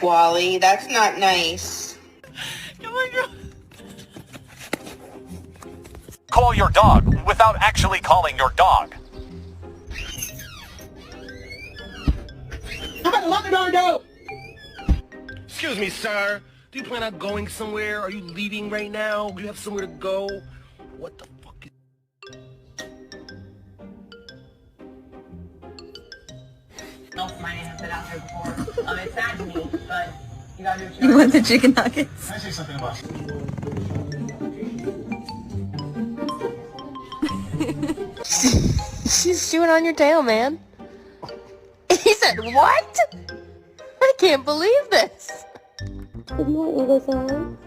Wally, that's not nice. Oh my God. Call your dog without actually calling your dog. You better lock the door, though! Excuse me, sir. Do you plan on going somewhere? Are you leaving right now? Do you have somewhere to go? What the fuck is... My name has been out there before. It's sad to me, but you gotta do what You want the chicken nuggets? Can I say something about She's chewing on your tail, man. He said, what? I can't believe this. Good morning, Lizzo.